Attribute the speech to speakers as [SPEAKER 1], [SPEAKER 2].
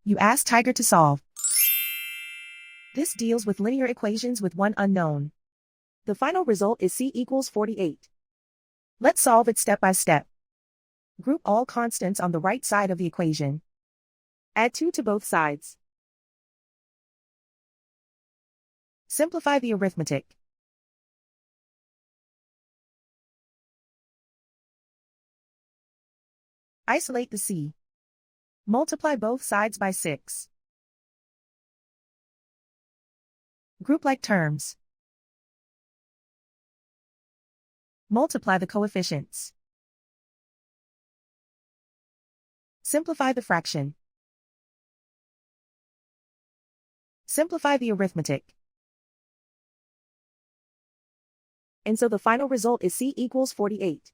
[SPEAKER 1] You ask Tiger to solve. This deals with linear equations with one unknown. The final result is c equals 48. Let's solve it step by step. Group all constants on the right side of the equation. Add 2 to both sides. Simplify the arithmetic. Isolate the c. Multiply both sides by 6. Group like terms. Multiply the coefficients. Simplify the fraction. Simplify the arithmetic. And so the final result is c equals 48.